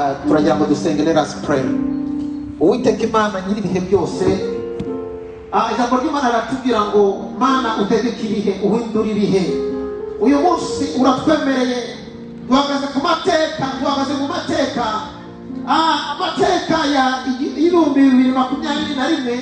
turagira ngo dusenge. Let us pray. Uwiteka Imana nyiri ibihe byose, ijambo ry'Imana ratubwira ngo Mana utegeke ibihe, uhindura ibihe. Uyu munsi uratwemereye, duhagaze ku mateka, duhagaze mu mateka, amateka ya 2021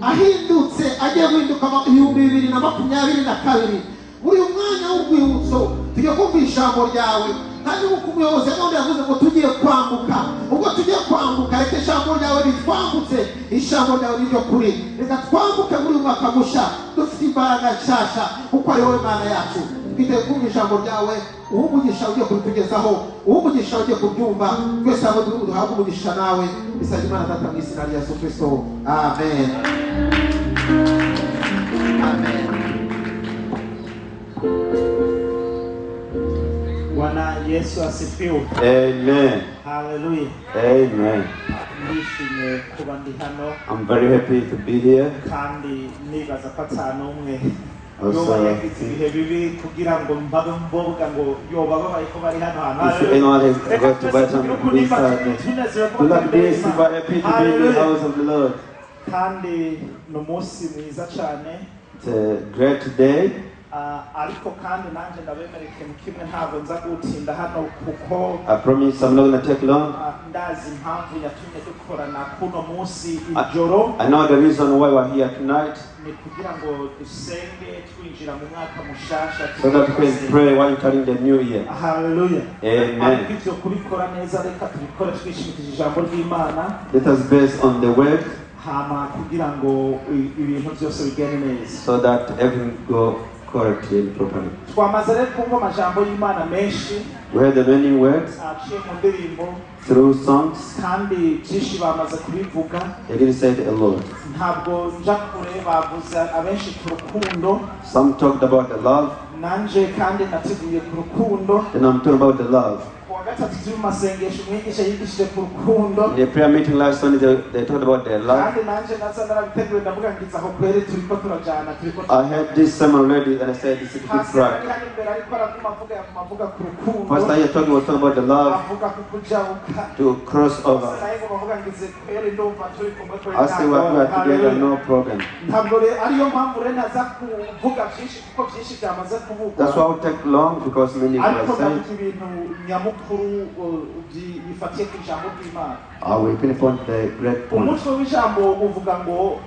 ahindutse agiye guhinduka 2022. Muri uyu mwanya w'urwibutso tujye kumva ijambo ryawe, kandi uko umuyobozi none yavuze ngo tugiye kwambuka. Ubwo tugiye kwambuka, reka ijambo ryawe ritwambutse, ijambo ryawe ryo kuri, reka twambuke muri uyu mwaka mushya dufite imbaraga nshyashya, kuko ari wowe Mana yacu. Twite kumva ijambo ryawe, umugisha ugiye kutugezaho, umugisha ugiye kubyumva, twese abo duhabwa umugisha nawe. Bisabye Imana Data mu izina rya Yesu Kristo, amen. Amen. Bwana Yesu asifiwe. Amen. Hallelujah. Amen. Nishimye kuba ndi hano. I'm very happy to be here. Kandi nibaza ko atanu umwe Also, yoba yagize ibihe bibi kugira ngo mbabe mboga ngo yoba babaye ko bari hano hantu. If anyone has got to buy some good stuff, look at this, if I'm happy to be in the house of the Lord. Kandi no munsi mwiza cyane. It's a great day. Ariko kandi nanje ndabemereye ikintu kimwe, ntabwo nza gutinda hano kuko I promise I'm not going to take long. ndazi impamvu yatumye dukorana kuno munsi ijoro. I know the reason why we're here tonight, ni kugira ngo dusenge twinjira mu mwaka mushasha, so that we can pray while entering the new year. Hallelujah. Amen. Ibyo kubikora neza, reka tubikore twishimikije ijambo ry'Imana. Let us base on the word, hama kugira ngo ibintu byose bigende neza, so that everything go correctly and properly. twamaze rero kumva amajambo y'Imana menshi, We heard the many words aciye mu ndirimbo, through songs. kandi byinshi bamaze kubivuga. They didn't say it a lot. Ntabwo nja kure, bavuze abenshi ku rukundo, Some talked about the love, nanje kandi nateguye ku rukundo. and I'm talking about the love. Kuwa gatatu turi mu masengesho umwigisha yigishije ku rukundo, In the prayer meeting last Sunday, they talked about their love. kandi nanje naza narabiteguye ndavuga ngiza aho kwere turiko turajana, turiko I had this sermon already, and I said this is a good hasi track. kandi imbere ariko araguma avuga ku rukundo, First time you're talking was talking about the love avuga ku kujabuka, to cross over. naye ngo bavuga ngize kwere ndumva turi kumwe kwere. I say we are together, no problem. Ntabwo ariyo mpamvu rero naza kuvuga byinshi, kuko byinshi byamaze kuvugwa. That's why it will take long, because many ariko people say, ndavuga ibintu nyamukuru bifatiye ku ijambo ry'Imana. I will pinpoint the great point. Umutwe w'ijambo uvuga ngo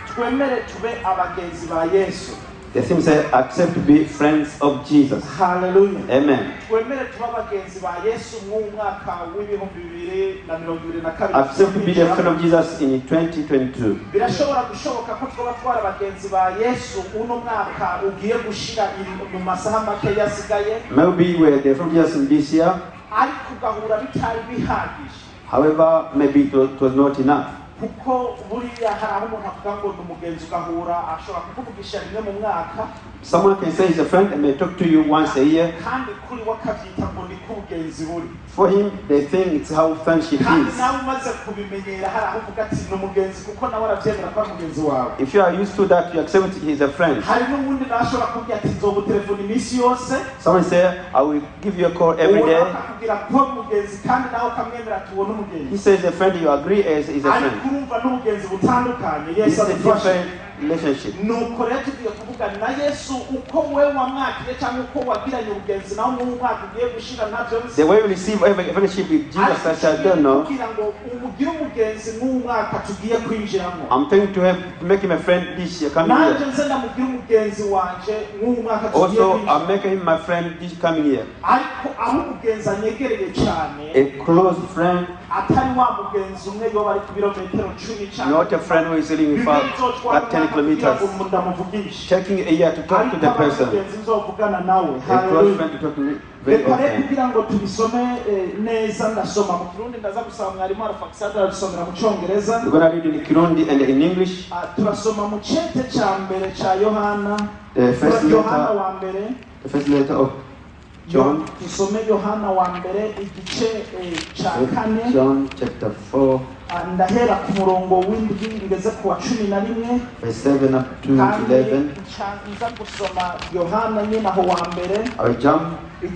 twemere tube abagenzi ba Yesu. The theme says, accept to be friends of Jesus. Hallelujah. Amen. Twemere tube abagenzi ba Yesu mu mwaka w'2022. Accept to be the friend of Jesus in 2022. Birashobora gushoboka ko twaba twari abagenzi ba Yesu uno mwaka ugiye gushira mu masaha make yasigaye, Maybe we're the friend of Jesus in this year. ariko ugahura bitari bihagije. However, maybe it was not enough. Kuko buriya hari aho umuntu avuga ngo ni umugenzi, ugahura ashobora kukuvugisha rimwe mu mwaka, Someone can say he's a friend and may talk to you once a year. kandi kuri we akabyita ngo ni ko ubugenzi buri. For him, they think it's how friendship kandi is. nawe umaze kubimenyera, hari aho uvuga ati ni umugenzi, kuko nawe arabyemera ko ari umugenzi wawe. If you are used to that, you accept he's a friend. Hari n'ubundi nawe ashobora kubwira ati nzogutelefona iminsi yose, Someone say, I will give you a call every uwo day. akakubwira ko ari umugenzi, kandi nawe ukamwemera ati uwo ni He umugenzi. says a friend, you agree as is a ariko friend. urumva n'ubugenzi butandukanye. This Yesu is a adufashe. different relationship. nuko rero tugiye kuvugana na Yesu uko we wamwakiriye cyangwa uko wagiranye ubugenzi nawe mu mwaka ugiye gushira ntabyo bizi. The way you receive every friendship with Jesus, I don't know. kugira ngo umugire umugenzi mu mwaka tugiye kwinjiramo. I'm trying to make him a friend this year, coming nanjye year. nze ndamugire umugenzi wanje mu mwaka tugiye Also, I'm kwinjiramo. making him my friend this coming year. ariko aho umugenzi anyegereye cyane, A close friend, atari wa mugenzi umwe yo bari ku birometero 10 cyane, not a friend who is living far, like 10 kilometers. Taking a year to talk to the person. A close friend to talk to me very reka rero often. kugira ngo tubisome neza, ndasoma mu Kirundi, ndaza gusaba mwarimu arafakisada arasomera mu Cyongereza. We're going to read in Kirundi and in English. Turasoma mu cyete cya mbere cya Yohana, The first Yohana letter, wa mbere the first letter of John. Tusome Yohana wa mbere igice ca 4. John chapter 4. Ndahera ku murongo w'indwi ngeze ku wa 11. Verse 7 up to 11. Nza gusoma Yohana nyine aho wa mbere. I will jump.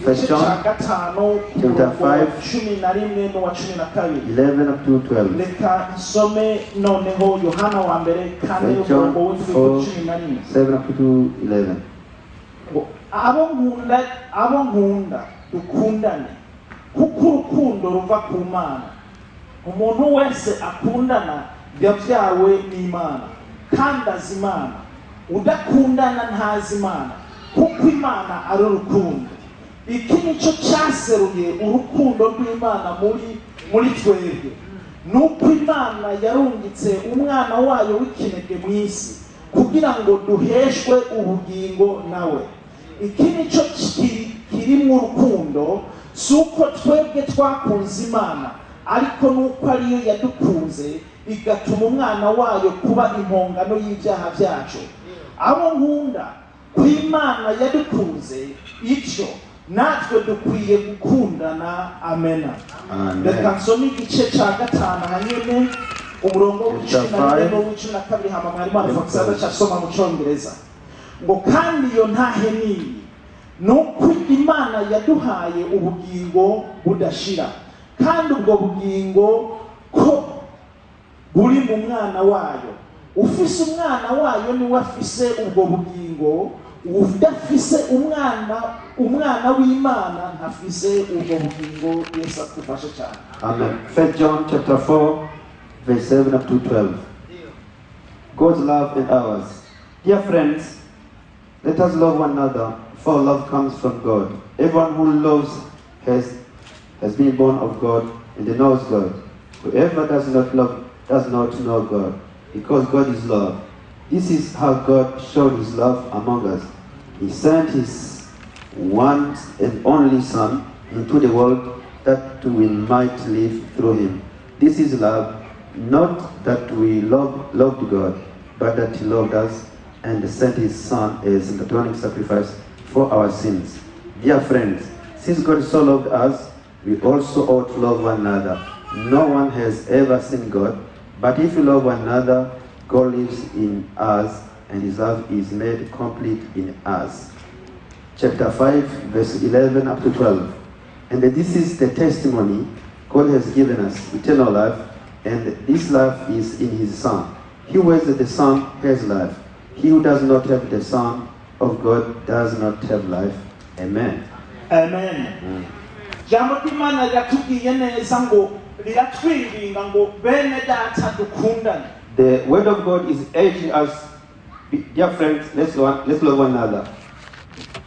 First John chapter 5. 11 no wa 12. 11 up to 12. Reka nsome noneho Yohana wa mbere kandi umurongo w'indwi ku 11. 7 up to 11. Abo nkunda dukundane kuko urukundo ruva ku Mana. Umuntu wese akundana yabyawe n'Imana kandi azi Imana. Udakundana ntazi Imana kuko Imana ari urukundo. Iki nicyo cyaseruye urukundo rw'Imana muri twebwe, nuko Imana yarungitse umwana wayo w'ikinege mu isi kugira ngo duheshwe ubugingo nawe. Iki nicyo kirimo urukundo, si uko twebwe twakunze Imana, ariko nuko ariyo yadukunze igatuma umwana wayo kuba impongano y'ibyaha byacu. Abo nkunda ku Imana yadukunze icyo natwe dukwiye gukundana. Amena. Reka nsome igice cya 5 hanyine umurongo w'11 n'uw'12 hama mwarimu aravuga cyasoma mu Cyongereza ngo kandi iyo ntahe niyi nuko Imana yaduhaye ubugingo budashira, kandi ubwo bugingo ko buri mu mwana wayo. Ufise umwana wayo ni wafise ubwo bugingo, udafise umwana w'Imana ntafise ubwo bugingo. Yesu akufashe cyane. Amen. 1 John chapter 4 verse 7 up to 12. God's love and ours. Dear friends, let us love one another, for love comes from God. Everyone who loves has been born of God and knows God. Whoever does not love does not know God, because God is love. This is how God showed his love among us. He sent his one and only Son into the world that we might live through him. This is love, not that we loved God, but that he loved us and sent his Son as an atoning sacrifice for our sins. Dear friends, since God so loved us, we also ought to love one another. No one has ever seen God, but if we love one another, God lives in us, and his love is made complete in us. Chapter 5, verse 11 up to 12. And this is the testimony God has given us, eternal life, and this life is in his Son. He who has the Son has life. He who does not have the Son of God does not have life. Amen. Amen. Jambo ry'Imana riratubwiye neza ngo riratwiringa ngo bene data dukundane. The word of God is urging us, dear friends, let's love one another.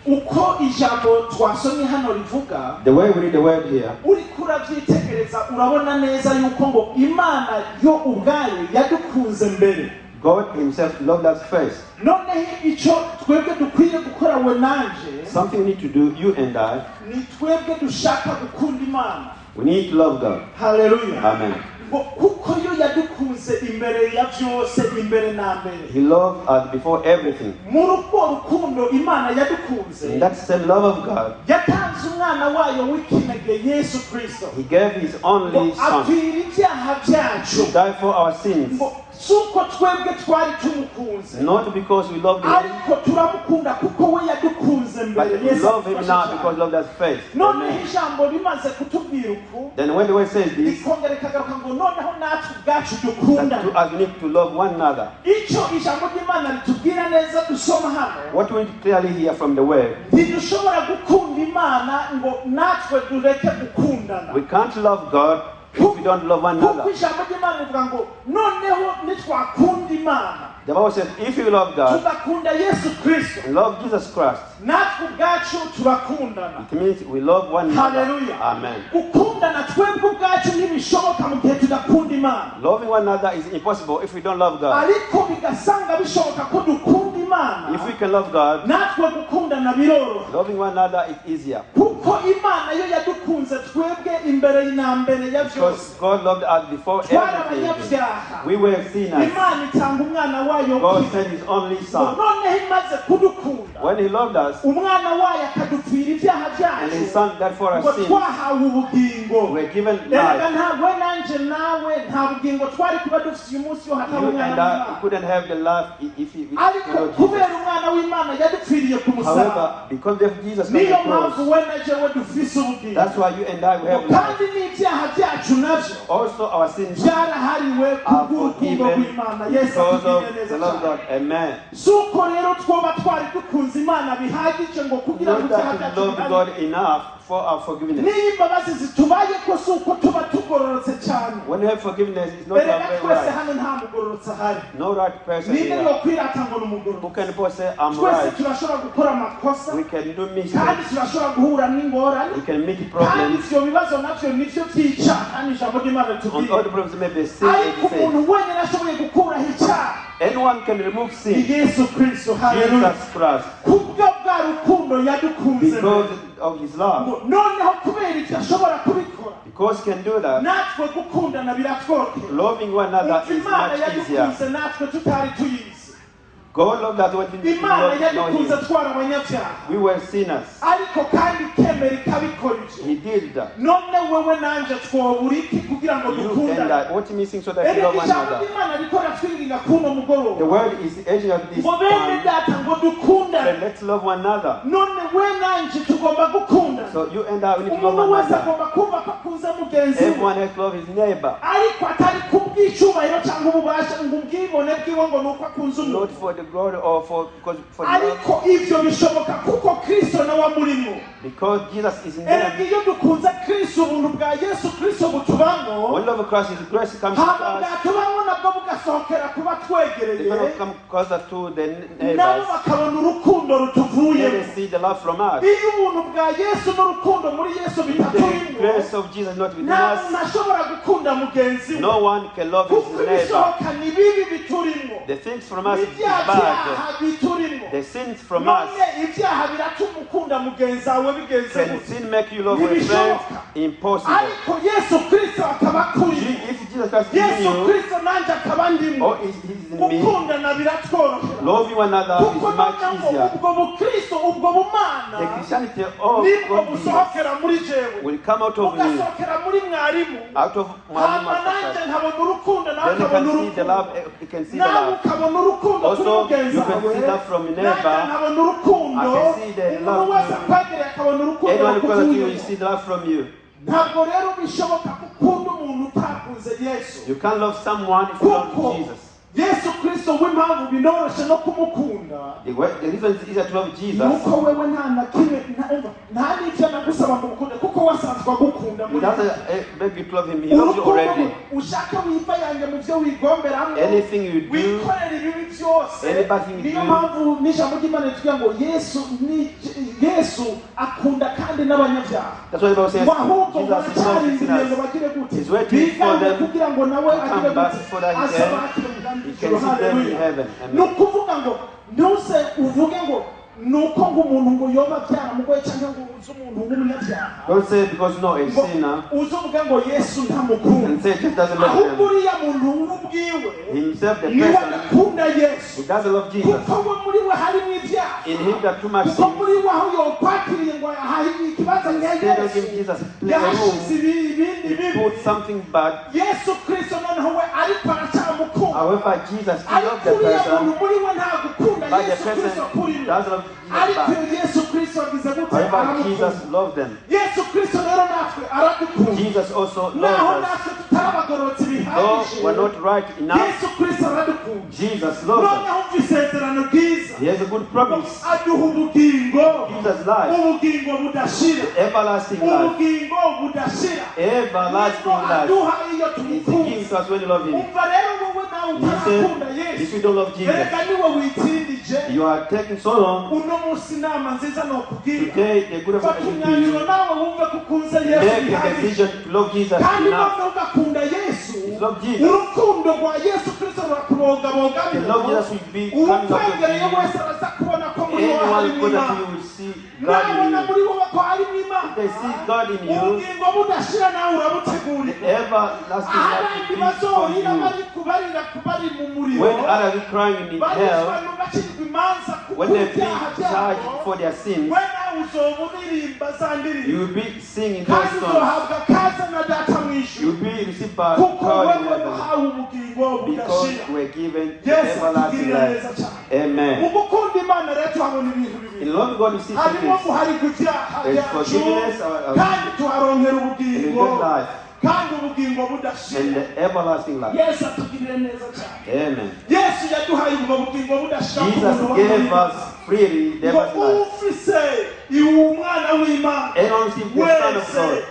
Uko ijambo twasomye hano rivuga, the way we read the word here, uri kuravyitegereza urabona neza yuko ngo Imana yo ubwayo yadukunze mbere. God himself loved us first. Noneho icyo twebwe dukwiye gukora we nanje, something we need to do, you and I, ni twebwe dushaka gukunda Imana. We need to love God. Hallelujah. Amen. Kuko yo yadukunze imbere ya byose, imbere na mbere. He loved us before everything. Muri uko rukundo Imana yadukunze, in that same love of God, yatanze umwana wayo w'ikinege Yesu Kristo. He gave his only Son. Apfira ibyaha byacu. He died for our sins. Suko twebwe twari tumukunze. Not because we loved him, ariko turamukunda kuko we yadukunze mbere. But we love him now because he loved us first. None ijambo rimaze kutubwira uko, then when the word says this, ikongera ikagaruka ngo noneho natwe ubwacu dukunda. To us we need to love one another. Icyo ijambo ry'Imana ritubwira neza dusoma hano, what we clearly hear from the word, ntidushobora gukunda Imana ngo natwe dureke gukundana. We can't love God if we don't love one another. Kuko ijambo ry'Imana rivuga ngo noneho nitwakunda Imana, the Bible says if you love God, tugakunda Yesu Kristo, love Jesus Christ, natwe ubwacu turakundana. It means we love one another. Hallelujah. Amen. Gukundana twebwe ubwacu ntibishoboka mu gihe tudakunda Imana. Loving one another is impossible if we don't love God. Ariko bigasanga bishoboka ko dukunda Imana imana If we can love God, natwe gukundana biroroha loving one another is easier. kuko imana yo yadukunze twebwe imbere y'intambere ya Because byose God loved us before twari everything. abanyabyaha We were sinners. imana itanga umwana wayo God sent His only Son. noneho imaze kudukunda When He loved us, umwana wayo akadupfira ibyaha and His byacu Son died for ngo our sins, twahawe ubugingo we were given erega life. ntabwo nanjye nawe nta bugingo twari kuba dufite uyu munsi yo hataba You umwana and I w'imana couldn't have the life if we ariko followed kubera Jesus. umwana w'imana yadupfiriye ku musaraba However, because of Jesus on the niyo mpamvu cross, we na jewe dufise ubugingo that's why you and I will have kandi life. n'ibyaha byacu nabyo Also, our sins byarahariwe are kubw'urukundo forgiven rw'imana yesu because atugirire of neza the love of cyane God. Amen. si uko rero twoba twari dukunze imana bihagije ngo kugira ngo Not ibyaha that byacu we love bihane God enough for our forgiveness. niyo imbabazi zitubaye ko si uko tuba tugororotse cyane When we have forgiveness, it's not erega our very twese right. hano nta mugororotse ahari No right person ninde here. yo kwirata ngo ni Who umugororotse can both say, I'm twese right? turashobora gukora amakosa We can do kandi mistakes. turashobora guhura n'ingorane We can meet kandi problems. ibyo bibazo nabyo nibyo byica kandi ijambo ry'imana On ritubwira all the problems may be sin ariko and sin. umuntu wenyine ashoboye gukuraho icyaha Anyone can remove ni sin. yesu kristo haleluya Jesus Christ. kubwo bwa rukundo yadukunze Because of His love. ngo noneho kubera ibyo ashobora kubikora Because He can do that. natwe gukundana biratworohera Loving one another is imana much easier. yadukunze natwe tutari tuyizi God loved us when we did imana not know yadukunze Him. twari abanyabyaha We were sinners. ariko kandi ikemera ikabikora ibyo He did that. none wewe nanjye twobura iki kugira ngo You and dukundane I. What missing so that we erega love one ijambo another. ry'imana rikora twinginga kuno The mugoroba word is urging us this ngo bene time. data ngo dukundane Then let's love one another. none we nanjye tugomba gukundana So you and I, we need to love umuntu one wese another. agomba kumva ko akunze mugenzi we Everyone has to love his neighbor. ariko atari kubw'icyubahiro cyangwa ububasha ngo ubwibone bwiwe ngo ni uko akunze Not umuntu for the glory or for the love. ariko ibyo bishoboka kuko kristo nawe amurimo Because Jesus is in erega them. iyo dukunze kristo ubuntu bwa yesu kristo butubamo When love of Christ, His grace comes to hama us. bwatubamo nabwo bugasohokera kuba They twegereye cannot come closer to the nabo neighbors. bakabona urukundo Then rutuvuyemo they see the love from us. iyo ubuntu bwa yesu n'urukundo muri yesu The bitaturimo grace of Jesus not within nta us. muntu ashobora gukunda mugenzi we No one can love kuko his neighbor. ibisohoka ni bibi biturimo The things from us is ibyaha bad. biturimo The sins from us. none ibyaha biratuma ukunda mugenzi wawe bigenze Can gute sin make you love your friends? Impossible. ariko yesu kristo akaba akurimo If Jesus Christ is in yesu you, kristo nanjye akaba ndimo or He's in me, gukundana biratworohera loving one another kuko is much noneho easier. ubwo bukristo ubwo bumana The Christianity of nibwo God busohokera muri jewe will come out of me, bugasohokera muri mwarimu out of my hama nanjye nkabona urukundo nawe Then you ukabona can see the urukundo love, you can see the nawe love. ukabona urukundo kuri Also, mugenzi you can wawe see that from your nanjye neighbor. nkabona urukundo I can see the umuntu love wese from- akwegereye akabona urukundo Anyone who close to you, rukuvuyemo you see the love from you. ntabwo rero bishoboka gukunda umuntu utakunze yesu You can't love someone if you kuko love Jesus. yesu kristo w'impamvu binoroshye no kumukunda The reason it's easier to love Jesus, nuko wewe nta na kimwe nta n'ibyo nagusaba ngo umukunde kuko wasanzwe agukunda He muri doesn't beg you to love Him. He loves you already. ushaka wivayange mu byo wigomberamo Anything you do, wikorera ibibi byose Anything you niyo do. mpamvu n'ijambo ry'imana ritubwira ngo yesu akunda kandi n'abanyabyaha that's what the Bible says. ngo ahubwo Jesus is baracyarindiriye ngo not bagire gute He's waiting for bigange them kugira ngo nawe to agire come back gute so that he asaba can- akire umugambi He can w'ijuru. see them in Hallelujah. heaven. ni Amen. ukuvuga ngo ntuse uvuge ngo ni uko ngo umuntu ngo yoba byaramugoye cyangwa ngo uzi umuntu w'umunyabyaha Don't say because no, a ngo sinner, uze uvuge ngo yesu ntamukunda and say just doesn't love ahubwo Him. uriya muntu w'ubwiwe Himself, the niwe person adakunda yesu who doesn't love Jesus. kuko we muri we harimo ibyaha In Him there are too much kuko sin. muri we aho yokwakiriye ngo ahahe ikibazo nka Instead of yesu giving Jesus a yahashize room, ibindi He bibi put something bad. yesu kristo noneho we ariko aracyamukunda However, Jesus still loves ariko the uriya person, muntu muri we nta gukunda but the yesu kristo person kuri we doesn't love ariko Jesus back. yesu kristo agize gute However, aramukunda Jesus loved them. yesu kristo rero natwe aradukunda Jesus also naho loves us. natwe tutarabagororotse Though bihagije we're not right enough, yesu kristo aradukunda Jesus loves us. noneho umva isezerano ryiza He has a good promise. aduha ubugingo Gives us life, ubugingo budashira everlasting life, ubugingo budashira everlasting nibwo life. aduha iyo He tumukunze gives us when you love Him. umva rero wowe nawe He utarakunda said, if yesu you don't love Jesus, erega niwe witsindije you are taking so long uno munsi inama nziza ni ukubwira today. The good fata information to umwanzuro you. nawe wumve ko ukunze yesu Make a bihagije decision to love Jesus kandi enough. noneho ugakunda yesu It's love Jesus. urukundo rwa Yesu Kristo rurakubogaboga The love Jesus will be coming out of uwukwegereye wese you. araza kubona ko muri wowe Anyone harimo good that Imana you will see God in nabona you. muri wowe ko harimo Imana They see God in you. ubugingo budashira nawe urabutegurira Everlasting life abandi is for bazohira you. bari kubarira kubari mu muriro When others are crying in hell, barishwa bacirwa imanza when they be kubyaha charged byabo for their sins, we nawe uzoba uririmba za you ndirimbo will be singing those kandi songs. uzohabwa kaze na data mu You ijuru will be received by kuko God in wewe heaven. wahawe ubugingo Because budashira we're given the Yesu everlasting atugirira life. neza cyane Amen. mu gukunda Imana rero tuhabona ibintu In bibiri love God, we see two harimo things. guharigwa ibyaha There is byacu forgiveness kandi tuharonkera and a ubugingo good life kandi ubugingo and budashira the everlasting life. Yesu atugirire neza cyane Amen. Yesu yaduhaye ubwo bugingo budashira ku Jesus muntu gave w'Imana. us freely the ngo everlasting life. ufise umwana w'Imana Anyone receive the Son of wese God,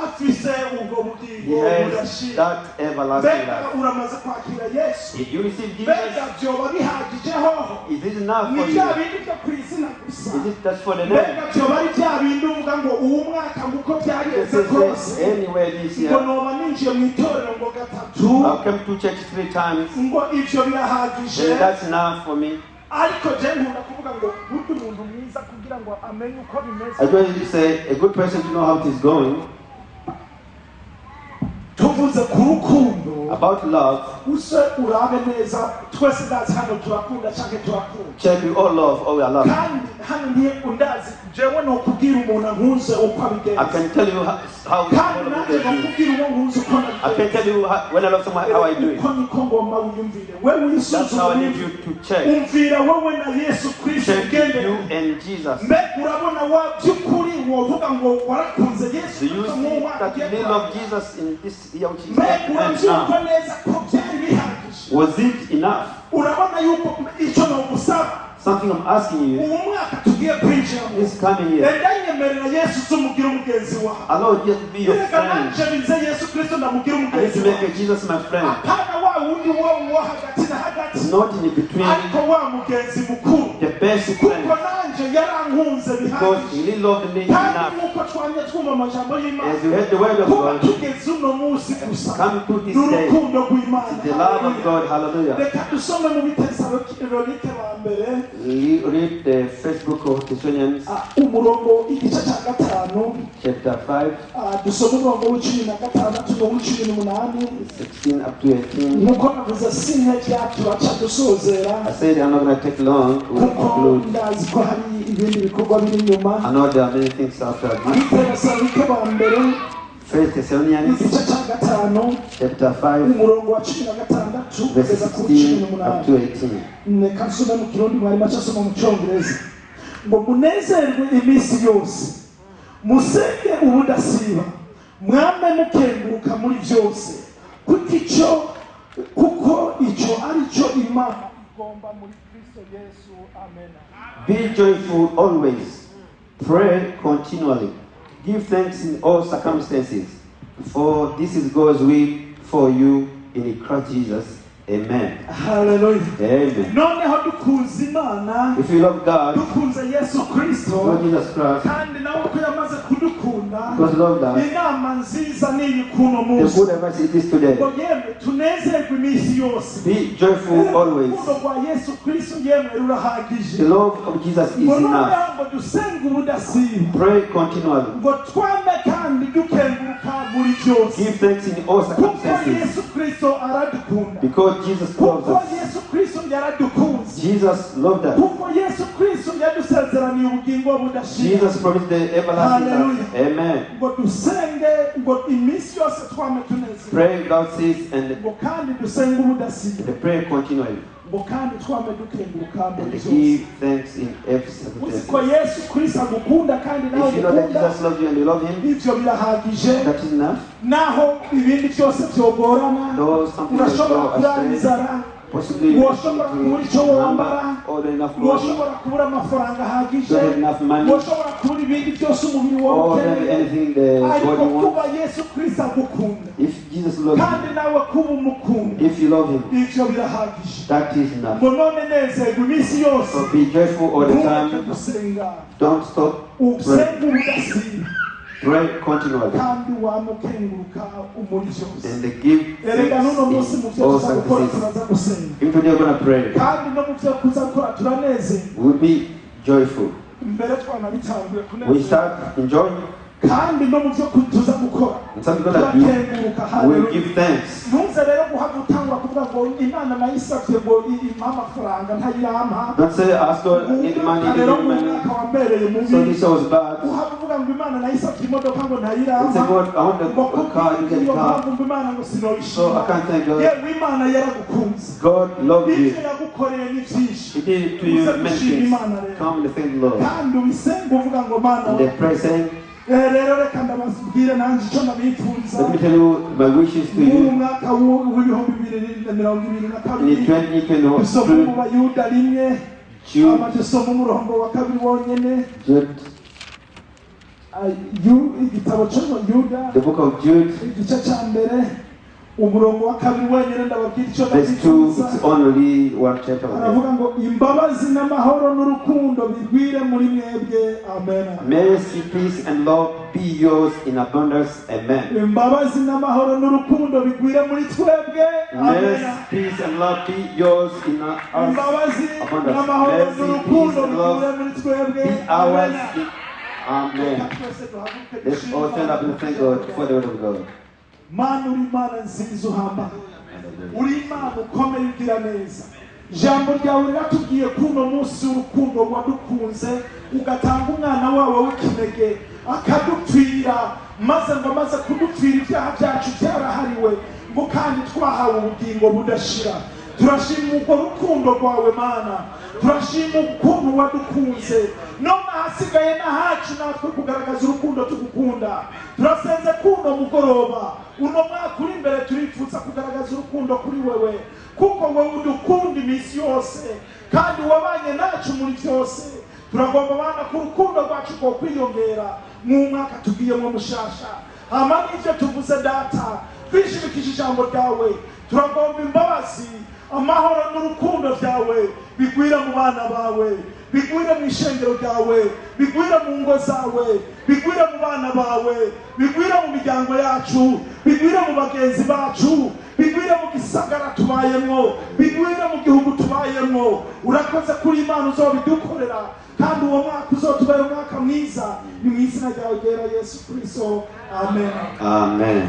afise ubwo he bugingo has budashira that everlasting mbega life. uramaze kwakira Yesu If you receive mbega Jesus, byoba bihagije hoho is this enough ni for bya you? bindi byo ku izina gusa Is it just for the mbega name? byoba ari bya bindi uvuga ngo uwo mwaka nguko This byagenze is kose anywhere this ngo year. noba ninjiye mu itorero ngo gatatu I've come to church 3 times, ngo ibyo birahagije and that's enough for me. ariko je nkunda kuvuga ngo burya umuntu mwiza kugira ngo amenye uko bimeze I just say a good person to know how it is going. tuvuze ku rukundo About love, use urabe neza twese ndazi hano turakunda cyangwa turakunda check we all love, all we are loved. kandi hano niyo undazi jewe no kubwira umuntu nkunze uko I abigenza can tell you how kandi nanjye no kubwira uwo nkunze uko I can tell you when I love someone how I do it. uko niko ngomba wiyumvire wewe That's how I wisuzumire need you to check. umvira wowe na Yesu Kristo Check ugendere you and Jesus. mbe urabona wa by'ukuri wovuga ngo warakunze Yesu Do you Kristo see nk'uwa that you ugiye really love kwakira? Jesus in this year which is mbe at hand urabyuka now? neza ko byari bihagije Was it enough? urabona yuko icyo nogusaba Something I'm asking you uwo mwaka tugiye kwinjiramo this coming year. enda nyemerera Yesu zumugire umugenzi wawe Allow Jesus to be your reka friend. nanje bize Yesu Kristo ndamugire I need umugenzi to make wawe a Jesus my friend. apana wa wundi wo hagati na hagati Not in between, ariko wa mugenzi mukuru the best kuko friend. nanje yarankunze Because bihagije he really loved me kandi enough. nk'uko twamye twumva amajambo y'Imana As you heard the word of kuba God, tugeze uno munsi gusa come to this day, n'urukundo rw'Imana the love of God, hallelujah. reka dusome mu bitesalonike ba mbere Read the first book of Thessalonians, umurongo igice cya gatanu chapter 5, dusome umurongo w'icumi na gatandatu n'uw'icumi n'umunani 16 up to 18. nk'uko navuze sintajya turaca dusozera I said I'm not going to take long. We'll kuko conclude. ndazi ko hari ibindi bikorwa biri inyuma I know there are many things after this. abitesalonike ba mbere First Thessalonians, igice cya gatanu chapter 5, umurongo wa cumi na gatandatu verse kugeza ku cumi 16 up n'umunani to 18. reka nsome mu kirundi mwarimu acasoma mu cyongereza ngo munezerwe iminsi yose musenge ubudasiba mwame mukenguruka muri byose kuko icyo ari cyo Imana igomba muri Kristo Yesu amen. Be joyful always. Pray continually. Give thanks in all circumstances. For this is God's will for you in Christ Jesus. Amen. Hallelujah. Amen. noneho dukunze Imana If you love God, dukunze Yesu Kristo love Jesus Christ, kandi nawe ko yamaze kudukunda because love that, inama nziza ni kuno the munsi good advice it is today. ngo yemwe tunezerwe iminsi yose Be joyful always. urukundo rwa Yesu Kristo yemwe rurahagije The love of Jesus is ngo enough. noneho ngo dusenge ubudasiba Pray continually. ngo twame kandi dukenguruka muri byose Give thanks in all kuko circumstances. Yesu Kristo aradukunda Because Jesus loves kuko us. Yesu Kristo yaradukunze Jesus loved us. kuko Yesu Kristo yadusezeraniye ubugingo budashira Jesus promised the everlasting life. Hallelujah. Amen. ngo dusenge ngo iminsi yose twame tunezerwa Pray without cease and ngo kandi dusenge ubudasiba pray continually. ngo kandi twame dukenguruka muri And byose give thanks in every uzi ko circumstance. Yesu Kristo agukunda kandi nawe If you know that umukunda Jesus loves you and you love Him, ibyo birahagije that is enough. naho ibindi byose byogorana Though something will urashobora go kurara astray, inzara possibly you woshobora kubura icyo wambara or not enough clothes, woshobora kubura amafaranga ahagije don't have enough money, woshobora kubura ibindi byose umubiri wawe or don't have ukeneye anything the ariko body kuba wants. Yesu Kristo agukunda If Jesus loves kandi nawe kuba umukunda you, if you love Him, ibyo birahagije that is enough. ngo none nezerwa iminsi yose So be joyful all the ntureke time. gusenga Don't stop praying. usenge ubudasiba pray continually. kandi wamukenguruka umuri byose And they give erega nuno munsi mu thanks byo in all tuzakora circumstances. turaza gusenga Even today we're going to pray. kandi no mu byo kuzakora turaneze We'll be joyful. mbere twanabitanguye We kuneza start enjoying. kandi no mu byo tuza gukora And something we're going to turakenguruka do. We'll haleluya give thanks. ntuze rero guhagutangura kuvuga ngo imana nayisabye ngo impa amafaranga ntayirampa Don't say, ask God, need money, need rero mu money. mwaka wambereye mubi So this was bad. uhavuga ngo imana nayisabye imodoka ngo Don't ntayirampa say, God, I want ngo a car, you get a car. ngo imana ngo So sinoyishima I can't thank God. yewe imana yaragukunze God loved you. ibyo yagukoreye ni byinshi He did it to you many things. Come and thank the Lord. kandi ubisenga uvuga ngo mana And they pray saying, rero reka ndababwire nanjye icyo nabifuriza let me tell you my wishes to mu you. mwaka w'ibihumbi 2022 In 2022, dusoma mu bayuda rimwe Jude, dusoma umurongo wa kabiri wonyene Jude, igitabo cyo yuda the book of Jude, igice cya mbere umurongo wa kabiri wenyine ndababwira icyo verse 2, ndabifuza it's only one chapter. aravuga ngo imbabazi n'amahoro n'urukundo bigwire muri mwebwe amen. Mercy, peace, and love be yours in abundance. Amen. imbabazi n'amahoro n'urukundo bigwire muri twebwe amen. Mercy, peace, and love be yours in us. imbabazi Abundance. n'amahoro Mercy, n'urukundo peace, and bigwire love muri twebwe be ours. amen. Amen. Let's all stand up and thank God for the word of God. mana uri imana nziza uhambaye uri imana ukomeye ugira neza ijambo ryawe riratubwiye ko uno munsi w'urukundo wadukunze ugatanga umwana wawe w'ikinege akadupfira maze ngo amaze kudupfira ibyaha byacu byarahariwe ngo kandi twahawe ubugingo budashira turashima urwo rukundo rwawe mana turashima ukuntu wadukunze none ahasigaye n'ahacu natwe kugaragaza urukundo tugukunda turasenze kuno mugoroba uno mwaka uri imbere turifuza kugaragaza urukundo kuri wewe kuko wowe udukunda iminsi yose kandi wabanye nacu muri byose turagomba bana ku rukundo rwacu rwo kwiyongera mu mwaka tugiyemo mushasha hama n'ibyo tuvuze data twishimikije ijambo ryawe turagomba imbabazi amahoro n'urukundo byawe bigwira mu bana bawe bigwira mu ishengero ryawe bigwira mu ngo zawe bigwira mu bana bawe bigwira mu miryango yacu bigwira mu bagenzi bacu bigwira mu gisagara tubayemo bigwira mu gihugu tubayemo urakoze kuri imana uzobidukorera kandi uwo mwaka uzotubera umwaka mwiza ni mu izina ryawe ryera Yesu Kristo amen. Amen.